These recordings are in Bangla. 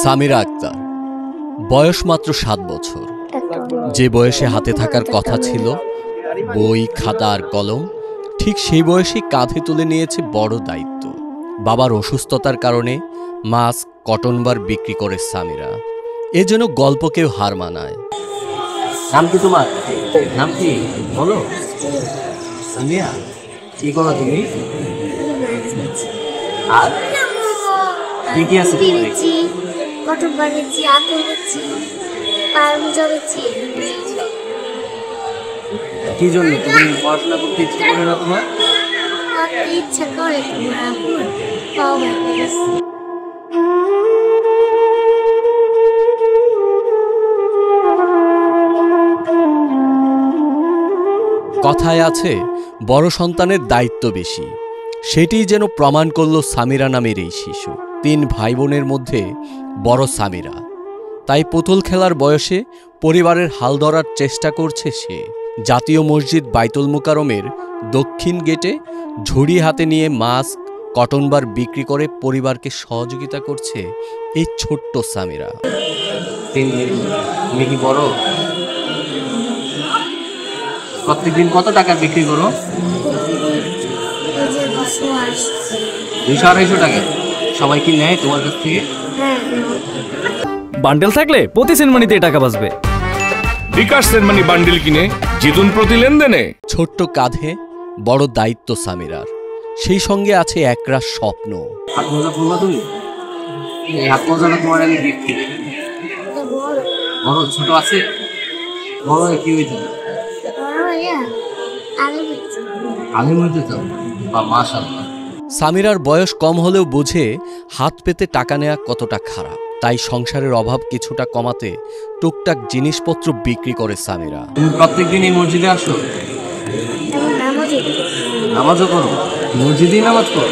সামিরা আক্তার বয়স মাত্র 7 বছর। যে বয়সে হাতে থাকার কথা ছিল বই, খাতা আর কলম, ঠিক সেই বয়সেই কাঁধে তুলে নিয়েছে বড় দায়িত্ব। বাবার অসুস্থতার কারণে মাস্ক, কটন বার বিক্রি করে সামিরা। এ যেন গল্পকেও হার মানায়। নাম কি তোমার? নাম কি বলো? সামিয়া, কি করো তুমি? আর কি আছে? কটন বানিয়েছি, আঁকো করছি, পায়ের মোজা করছি। কি জন্য তুমি পড়াশোনা করতে ইচ্ছে করে না তোমার? ইচ্ছা করে তোমার পাও ভাঙে। কথায় আছে বড় সন্তানের দায়িত্ব বেশি, সেটিই যেন প্রমাণ করল সামিরা নামের এই শিশু। 3 ভাই বোনের মধ্যে বড় সামিরা, তাই পুতুল খেলার বয়সে পরিবারের হাল ধরার চেষ্টা করছে সে। জাতীয় মসজিদ বাইতুল মুকাররমের দক্ষিণ গেটে ঝুড়ি হাতে নিয়ে মাস্ক, কটন বার বিক্রি করে পরিবারকে সহযোগিতা করছে এই ছোট্ট সামিরা। তুমি কি বড়? প্রত্যেকদিন কত টাকা বিক্রি করো? 200-250 টাকা। সবাই কি নেয় তোমার কাছ থেকে? বান্ডেল থাকলে প্রতি সেনমানিতে টাকা বাঁচবে। বিকাশ সেনমানি বান্ডেল কিনে জিতুন প্রতি লেনদেনে। ছোট্ট কাঁধে বড় দায়িত্ব সামিরার, সেই সঙ্গে আছে একরাশ স্বপ্ন। হাত মোজা পরবা তুমি? এই হাত মোজাটা তোমার আমি গিফট দিই। বড় ছোট আছে? বড় কি হইতে? আমি বলতে চাও বা মাশাআল্লাহ। সামিরার বয়স কম হলেও বুঝে হাত পেতে টাকা নেওয়া কতটা খারাপ, তাই সংসারের অভাব কিছুটা কমাতে টুকটাক জিনিসপত্র বিক্রি করে সামিরা। তুমি প্রত্যেকদিন এই মসজিদে আসো? নামাজও করো? মসজিদেই নামাজ পড়ো?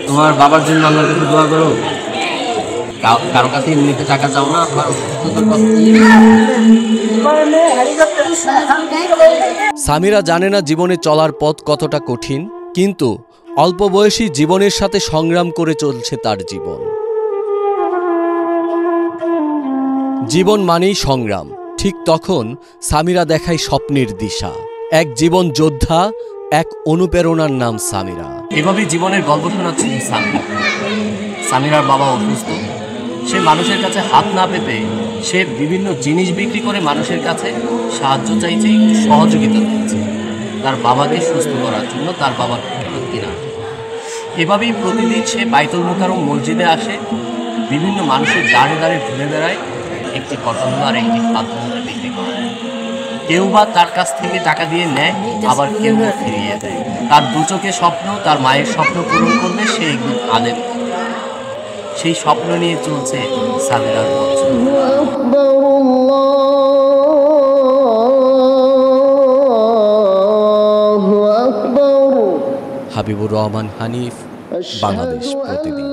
তোমার বাবার জন্য আল্লাহর কাছে দোয়া করো? কারো কাছে এমনিতে টাকা চাও না? সামিরা জানে না জীবনে চলার পথ কতটা কঠিন, কিন্তু অল্প বয়সী জীবনের সাথে সংগ্রাম করে চলছে তার জীবন। জীবন মানেই সংগ্রাম। ঠিক তখন সামিরা দেখায় স্বপ্নের দিশা। এক জীবন যোদ্ধা, এক অনুপ্রেরণার নাম সামিরা। এভাবেই জীবনের গল্প শোনাচ্ছিল সামিরা। সামিরার বাবা অসুস্থ, সে মানুষের কাছে হাত না পেতে সে বিভিন্ন জিনিস বিক্রি করে মানুষের কাছে সাহায্য চাইছে, সহযোগিতা চাইছে তার বাবাকে সুস্থ করার জন্য, তার বাবার কিনা। এভাবেই প্রতিদিন সে বাইতুল মুকাররম মসজিদে আসে, বিভিন্ন মানুষের দাঁড়ে দাঁড়ে ঘুরে বেড়ায়, একটি কটন আর একটি হাত মোজা বিক্রি করে। কেউ বা তার কাছ থেকে টাকা দিয়ে নেয়, আবার কেউ বা ফিরিয়ে দেয়। তার দু চোখে স্বপ্ন, তার মায়ের স্বপ্ন পূরণ করবে সে একদিন আলেম। সেই স্বপ্ন নিয়ে চলছে সামিরার পথ। হাবিবুর রহমান হানিফ, বাংলাদেশ প্রতিদিন।